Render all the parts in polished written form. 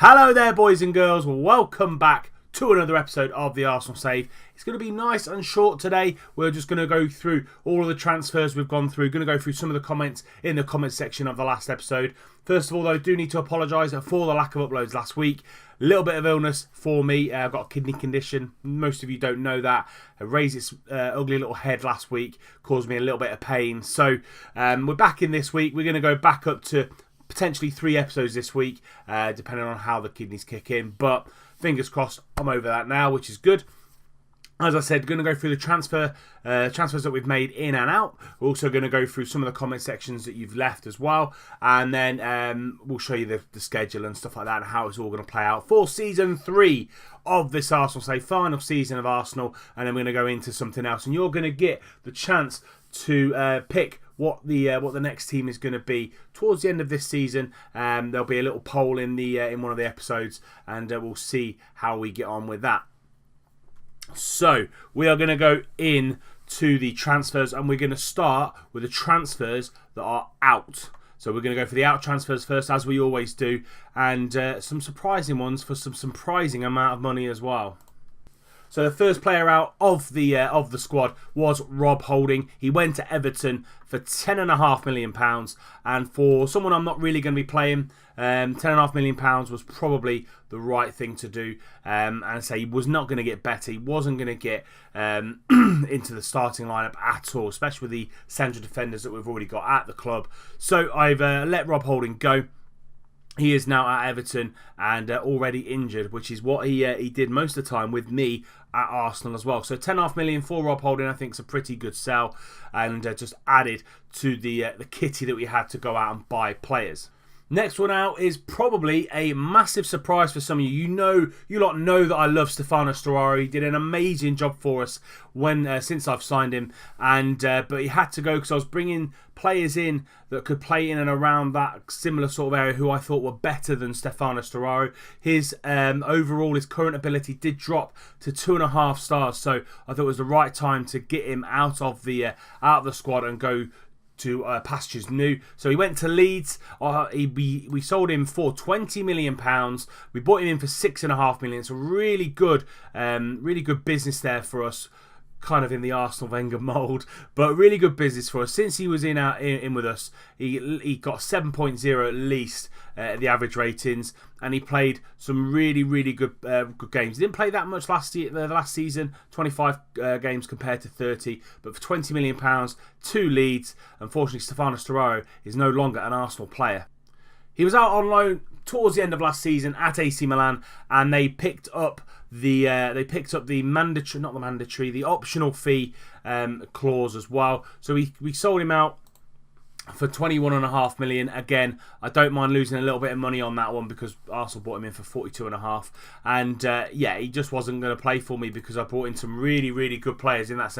Hello there, boys and girls. Welcome back to another episode of the Arsenal Save. It's going to be nice and short today. We're just going to go through all of the transfers we've gone through. Going to go through some of the comments in the comment section of the last episode. First of all, though, I do need to apologise for the lack of uploads last week. A little bit of illness for me. I've got a kidney condition. Most of you don't know that. It raised its ugly little head last week. Caused me a little bit of pain. So we're back in this week. We're going to go back up to potentially 3 episodes this week, depending on how the kidneys kick in. But fingers crossed, I'm over that now, which is good. As I said, going to go through the transfers that we've made in and out. We're also going to go through some of the comment sections that you've left as well. And then we'll show you the schedule and stuff like that and how it's all going to play out for Season 3 of this Arsenal Save, final season of Arsenal. And then we're going to go into something else. And you're going to get the chance to pick what the next team is going to be towards the end of this season. There'll be a little poll in one of the episodes, and we'll see how we get on with that. So we are going to go in to the transfers, and we're going to start with the transfers that are out. So we're going to go for the out transfers first, as we always do, and some surprising ones for some surprising amount of money as well. So the first player out of the squad was Rob Holding. He went to Everton for £10.5 million, and for someone I'm not really going to be playing, £10.5 million was probably the right thing to do. And I say he was not going to get better. He wasn't going to get into the starting lineup at all, especially with the central defenders that we've already got at the club. So I've let Rob Holding go. He is now at Everton and already injured, which is what he did most of the time with me at Arsenal as well. So £10.5 million for Rob Holding, I think, is a pretty good sell, and just added to the kitty that we had to go out and buy players. Next one out is probably a massive surprise for some of you. You lot know that I love Stefano Sturaro. He did an amazing job for us since I've signed him, and but he had to go because I was bringing players in that could play in and around that similar sort of area who I thought were better than Stefano Sturaro. His overall, his current ability did drop to 2.5 stars, so I thought it was the right time to get him out of the squad and go to pastures new. So he went to Leeds. We sold him for £20 million. We bought him in for £6.5 million. It's a really good business there for us. Kind of in the Arsenal Wenger mould, but really good business for us. Since he was in with us, he got 7.0 at least the average ratings, and he played some really good games. He didn't play that much last season, 25 games compared to 30, but for £20 million, 2 Leeds. Unfortunately, Stefano Sturaro is no longer an Arsenal player. He was out on loan towards the end of last season at AC Milan, and they picked up the optional fee clause as well. So we sold him out for £21.5 million. Again, I don't mind losing a little bit of money on that one because Arsenal bought him in for £42.5, and he just wasn't going to play for me because I brought in some really good players in that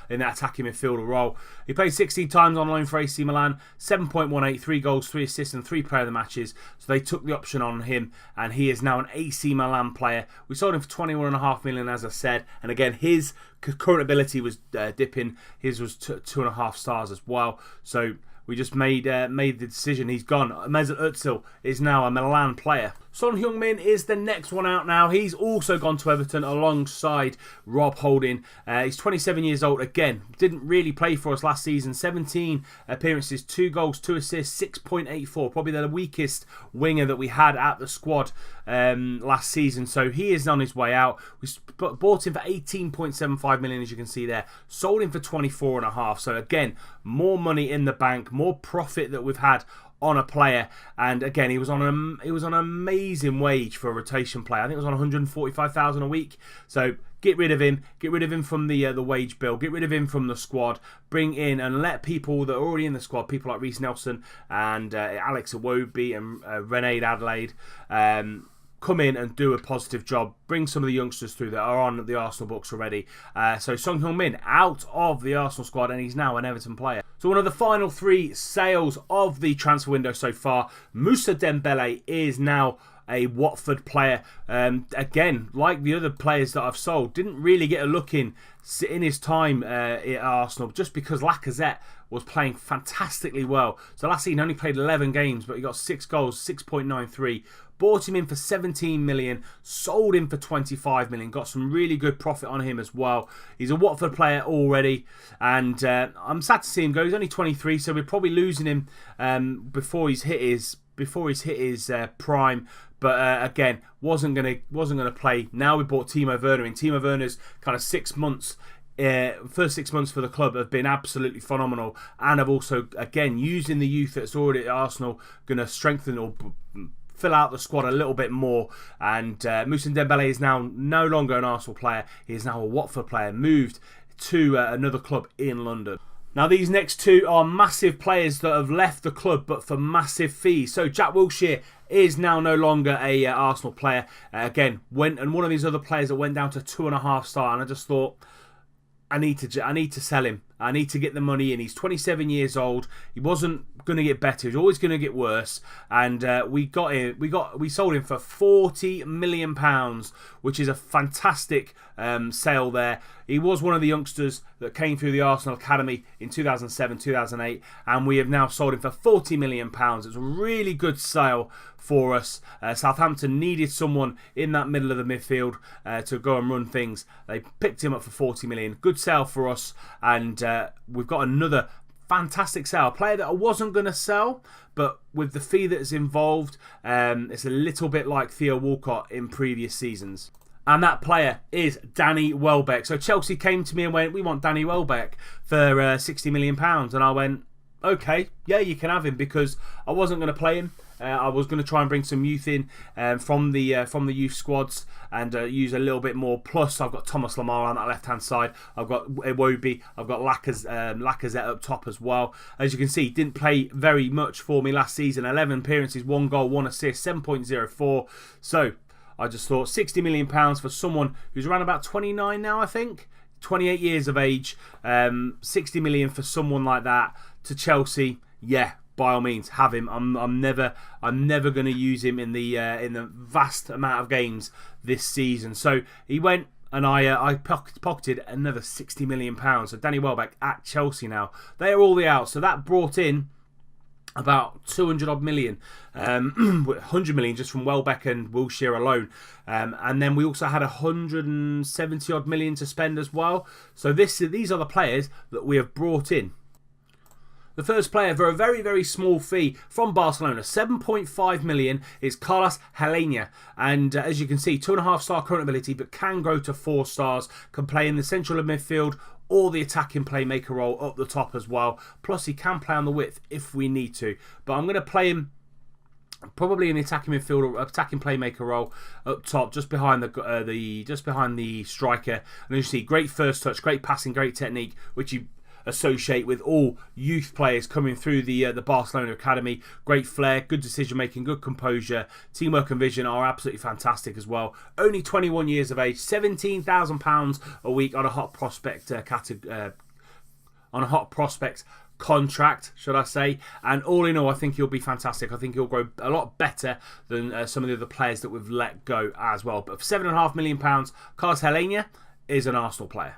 in that attacking midfielder role. He played 16 times on loan for AC Milan, 7.18, 3 goals, 3 assists, and 3 player of the matches. So they took the option on him, and he is now an AC Milan player. We sold him for £21.5 million, as I said, and again his current ability was dipping. His was 2.5 stars as well. So we just made the decision. He's gone. Mesut Özil is now a Milan player. Son Heung-min is the next one out now. He's also gone to Everton alongside Rob Holding. He's 27 years old. Again, didn't really play for us last season. 17 appearances, 2 goals, 2 assists, 6.84. Probably the weakest winger that we had at the squad last season. So he is on his way out. We bought him for 18.75 million, as you can see there. Sold him for 24.5. So again, more money in the bank, more profit that we've had on a player. And again, he was on an amazing wage for a rotation player. I think it was on 145,000 a week. So get rid of him. Get rid of him from the wage bill. Get rid of him from the squad. Bring in and let people that are already in the squad, people like Reece Nelson and Alex Iwobi and Rene Adelaide, come in and do a positive job. Bring some of the youngsters through that are on the Arsenal books already. So Son Heung-min out of the Arsenal squad, and he's now an Everton player. So one of the final 3 sales of the transfer window so far, Moussa Dembele is now a Watford player. Again, like the other players that I've sold, didn't really get a look in his time at Arsenal, just because Lacazette was playing fantastically well. So last season he only played 11 games, but he got 6 goals, 6.93. Bought him in for 17 million, sold him for 25 million, got some really good profit on him as well. He's a Watford player already, and I'm sad to see him go. He's only 23, so we're probably losing him before he's hit his prime. But again, wasn't gonna play. Now we bought Timo Werner in. Timo Werner's kind of 6 months. First 6 months for the club have been absolutely phenomenal, and have also, again, using the youth that's already at Arsenal, going to strengthen or fill out the squad a little bit more. And Moussa Dembele is now no longer an Arsenal player. He is now a Watford player, moved to another club in London. Now, these next two are massive players that have left the club, but for massive fees. So Jack Wilshere is now no longer a Arsenal player. Again, and one of these other players that went down to 2.5 star, and I just thought, I need to sell him. I need to get the money in. He's 27 years old. He wasn't going to get better. He was always going to get worse. And we sold him for £40 million, which is a fantastic sale there. He was one of the youngsters that came through the Arsenal Academy in 2007, 2008, and we have now sold him for £40 million. It's a really good sale for us. Southampton needed someone in that middle of the midfield to go and run things. They picked him up for £40 million. Good sale for us, and we've got another fantastic sale. A player that I wasn't going to sell, but with the fee that's involved, it's a little bit like Theo Walcott in previous seasons. And that player is Danny Welbeck. So Chelsea came to me and went, we want Danny Welbeck for £60 million. And I went, okay, yeah, you can have him, because I wasn't going to play him. I was going to try and bring some youth in from the youth squads and use a little bit more. Plus, I've got Thomas Lamar on that left-hand side. I've got Iwobi. I've got Lacazette up top as well. As you can see, didn't play very much for me last season. 11 appearances, 1 goal, 1 assist, 7.04. So I just thought £60 million for someone who's around about 29 now, I think. 28 years of age. 60 million for someone like that to Chelsea. Yeah, by all means, have him. I'm never going to use him in the vast amount of games this season. So he went, and I pocketed another £60 million. So Danny Welbeck at Chelsea now. They are all the outs. So that brought in about 200 odd million, 100 million just from Welbeck and Wilshere alone, and then we also had 170 odd million to spend as well. So these are the players that we have brought in. The first player for a very, very small fee from Barcelona, 7.5 million, is Carlos Helena. And as you can see, 2.5 star current ability, but can grow to 4 stars, can play in the central of midfield or the attacking playmaker role up the top as well. Plus, he can play on the width if we need to. But I'm going to play him probably in the attacking midfield or attacking playmaker role up top, just behind the striker. And you see, great first touch, great passing, great technique, which you associate with all youth players coming through the Barcelona Academy. Great flair, good decision making, good composure, teamwork and vision are absolutely fantastic as well. Only 21 years of age, £17,000 a week on a hot prospect contract, should I say. And all in all, I think he'll be fantastic. I think he'll grow a lot better than some of the other players that we've let go as well. But for £7.5 million, Carlos Helena is an Arsenal player.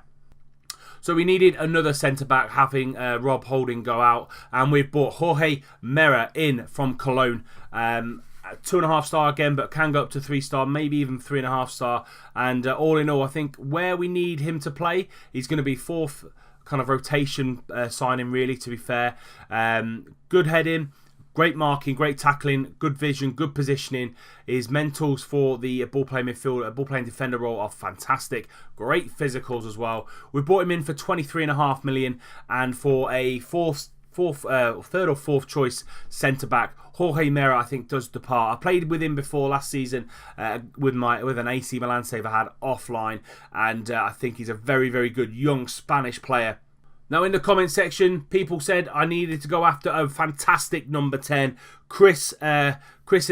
So we needed another centre-back, having Rob Holding go out. And we've brought Jorge Mera in from Cologne. 2.5 star again, but can go up to 3 star, maybe even 3.5 star. And all in all, I think where we need him to play, he's going to be 4th kind of rotation signing, really, to be fair. Good heading, great marking, great tackling, good vision, good positioning. His mentals for the ball-playing midfielder, ball-playing defender role are fantastic. Great physicals as well. We brought him in for 23.5 million, and for a third or fourth choice centre-back, Jorge Mera, I think, does depart. I played with him before last season with an AC Milan save I had offline, and I think he's a very, very good young Spanish player. Now, in the comment section, people said I needed to go after a fantastic number 10. Chris in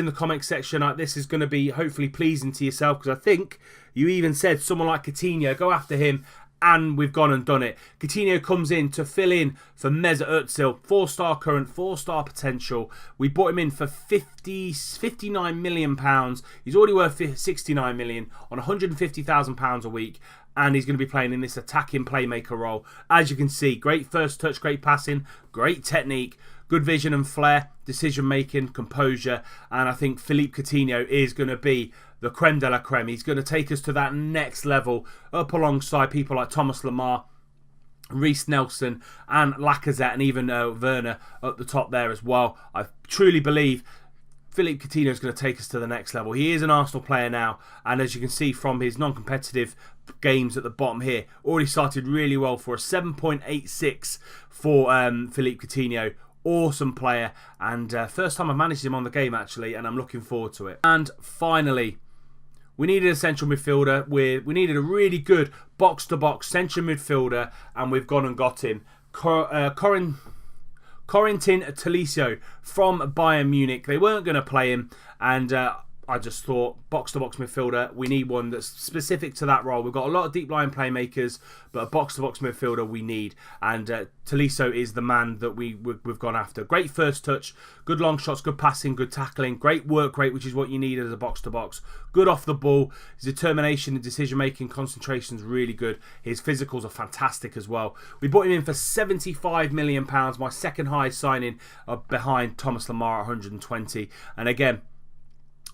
the comment section, this is going to be hopefully pleasing to yourself, because I think you even said someone like Coutinho, go after him and we've gone and done it. Coutinho comes in to fill in for Mesut Ozil, 4-star current, 4-star potential. We bought him in for £59 million. He's already worth £69 million on £150,000 a week, and he's going to be playing in this attacking playmaker role. As you can see, great first touch, great passing, great technique, good vision and flair, decision making, composure, and I think Philippe Coutinho is going to be the creme de la creme. He's going to take us to that next level, up alongside people like Thomas Lemar, Reece Nelson and Lacazette, and even Werner at the top there as well. I truly believe Philippe Coutinho is going to take us to the next level. He is an Arsenal player now, and as you can see from his non-competitive games at the bottom here, already started really well for a 7.86 for Philippe Coutinho. Awesome player, and first time I've managed him on the game actually, and I'm looking forward to it. And finally, we needed a central midfielder. We needed a really good box-to-box central midfielder, and we've gone and got him. Corentin Tolisso from Bayern Munich. They weren't going to play him, and I just thought box-to-box midfielder, we need one that's specific to that role. We've got a lot of deep-line playmakers, but a box-to-box midfielder we need. And Tolisso is the man that we've gone after. Great first touch, good long shots, good passing, good tackling, great work rate, which is what you need as a box-to-box. Good off the ball. His determination and decision-making, concentration is really good. His physicals are fantastic as well. We bought him in for £75 million, my second highest signing behind Thomas Lemar at 120. And again,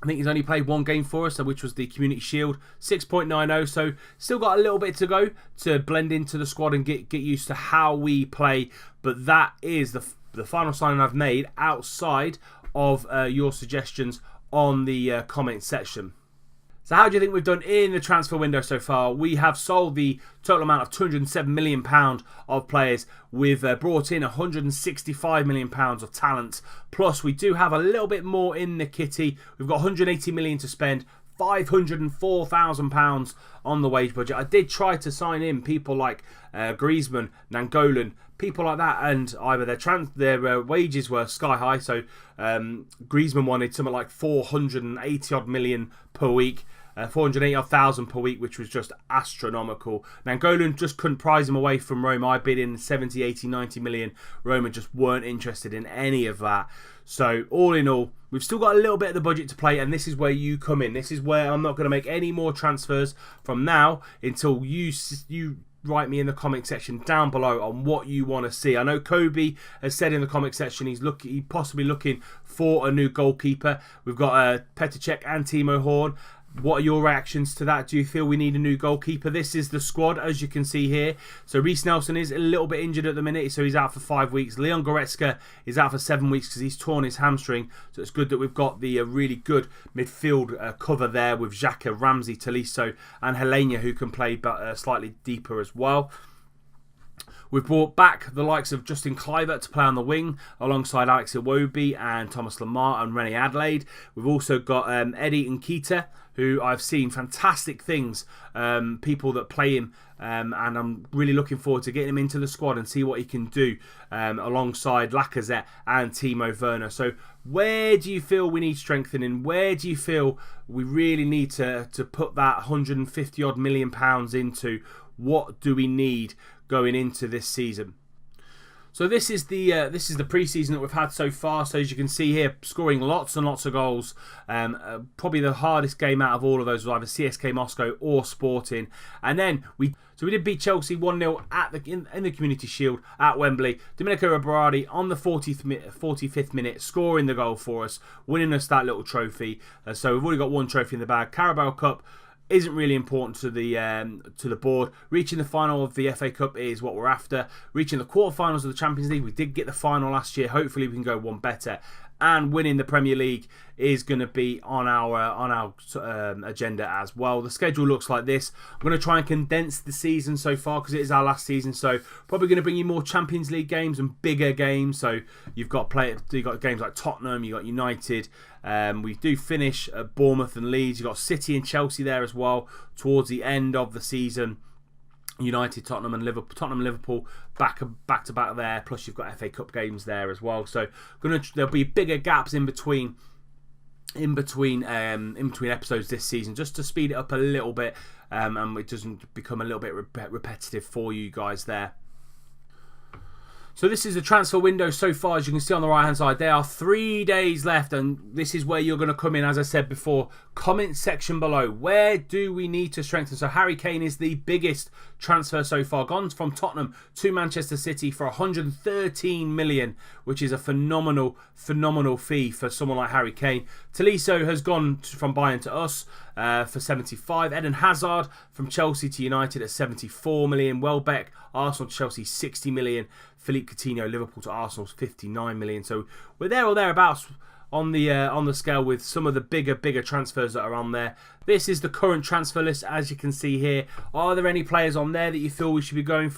I think he's only played one game for us, which was the Community Shield, 6.90, so still got a little bit to go to blend into the squad and get used to how we play. But that is the final signing I've made outside of your suggestions on the comment section. So how do you think we've done in the transfer window so far? We have sold the total amount of £207 million of players. We've brought in £165 million of talent. Plus, we do have a little bit more in the kitty. We've got £180 million to spend. £504,000 on the wage budget. I did try to sign in people like Griezmann, Nangolan, people like that, and either their wages were sky high. So Griezmann wanted something like 480 odd million per week. 480,000 per week, which was just astronomical. Nangolan just couldn't prize him away from Roma. I bid in 70, 80, 90 million. Roma just weren't interested in any of that. So all in all, we've still got a little bit of the budget to play, and this is where you come in. This is where I'm not going to make any more transfers from now until you write me in the comment section down below on what you want to see. I know Kobe has said in the comment section he's possibly looking for a new goalkeeper. We've got Petr Cech and Timo Horn. What are your reactions to that? Do you feel we need a new goalkeeper? This is the squad, as you can see here. So Reece Nelson is a little bit injured at the minute, so he's out for 5 weeks. Leon Goretzka is out for 7 weeks because he's torn his hamstring. So it's good that we've got the really good midfield cover there with Xhaka, Ramsey, Tolisso and Helena, who can play slightly deeper as well. We've brought back the likes of Justin Kluivert to play on the wing alongside Alex Iwobi and Thomas Lemar and René Adelaide. We've also got Eddie Nketiah, who I've seen fantastic things, people that play him, and I'm really looking forward to getting him into the squad and see what he can do alongside Lacazette and Timo Werner. So where do you feel we need strengthening? Where do you feel we really need to put that 150 odd million pounds into? What do we need going into this season? So this is the pre-season that we've had so far. So as you can see here, scoring lots and lots of goals. Probably the hardest game out of all of those was either CSK Moscow or Sporting. And then we did beat Chelsea 1-0 in the Community Shield at Wembley. Domenico Berardi on the 45th minute scoring the goal for us, winning us that little trophy. So we've already got one trophy in the bag. Carabao Cup isn't really important to the board. Reaching the final of the FA Cup is what we're after. Reaching the quarterfinals of the Champions League, we did get the final last year. Hopefully we can go one better. And winning the Premier League is going to be on our agenda as well. The schedule looks like this. I'm going to try and condense the season so far because it is our last season. So probably going to bring you more Champions League games and bigger games. So you've got games like Tottenham, you've got United. We do finish at Bournemouth and Leeds. You've got City and Chelsea there as well towards the end of the season. United, Tottenham and Liverpool back to back there. Plus you've got FA Cup games there as well. So there'll be bigger gaps in between in between episodes this season, just to speed it up a little bit, and it doesn't become a little bit repetitive for you guys there. So this is the transfer window so far. As you can see on the right hand side, there are 3 days left, and this is where you're going to come in, as I said before. Comment section below, where do we need to strengthen? So Harry Kane is the biggest transfer so far, gone from Tottenham to Manchester City for 113 million, which is a phenomenal fee for someone like Harry Kane. Tolisso has gone from Bayern to us for 75. Eden Hazard from Chelsea to United at 74 million. Welbeck, Arsenal to Chelsea, 60 million. Philippe Coutinho, Liverpool to Arsenal, 59 million. So we're there or thereabouts on the scale with some of the bigger transfers that are on there. This is the current transfer list, as you can see here. Are there any players on there that you feel we should be going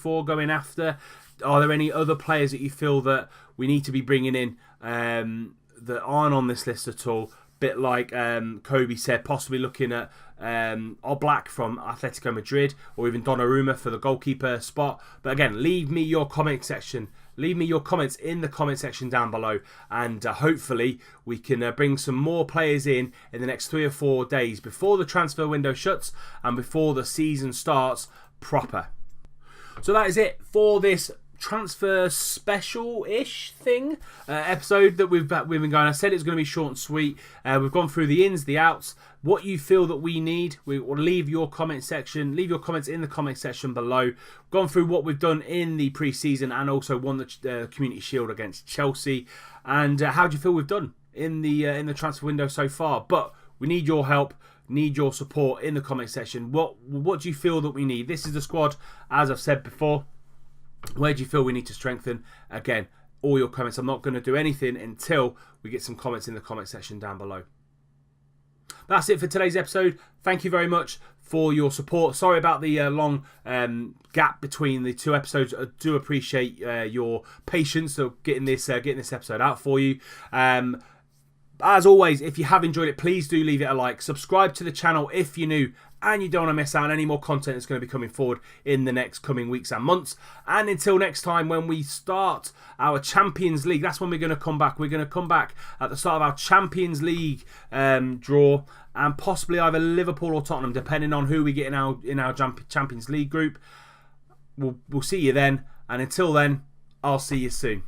after? Are there any other players that you feel that we need to be bringing in that aren't on this list at all? Bit like Kobe said, possibly looking at Oblak from Atletico Madrid, or even Donnarumma for the goalkeeper spot. But again, leave me your comment section. Leave me your comments in the comment section down below, and hopefully we can bring some more players in the next 3 or 4 days before the transfer window shuts and before the season starts proper. So that is it for this transfer special-ish thing episode that we've been going. I said it's going to be short and sweet. We've gone through the ins, the outs, what you feel that we need. We will leave your comment section. Leave your comments in the comment section below. We've gone through what we've done in the pre-season and also won the Community Shield against Chelsea. And how do you feel we've done in the transfer window so far? But we need your help. Need your support in the comment section. What do you feel that we need? This is the squad, as I've said before. Where do you feel we need to strengthen? Again, all your comments. I'm not going to do anything until we get some comments in the comment section down below. That's it for today's episode. Thank you very much for your support. Sorry about the long gap between the 2 episodes. I do appreciate your patience of getting this episode out for you. As always, if you have enjoyed it, please do leave it a like. Subscribe to the channel if you're new and you don't want to miss out on any more content that's going to be coming forward in the next coming weeks and months. And until next time, when we start our Champions League, that's when we're going to come back. We're going to come back at the start of our Champions League draw, and possibly either Liverpool or Tottenham, depending on who we get in our Champions League group. We'll see you then, and until then, I'll see you soon.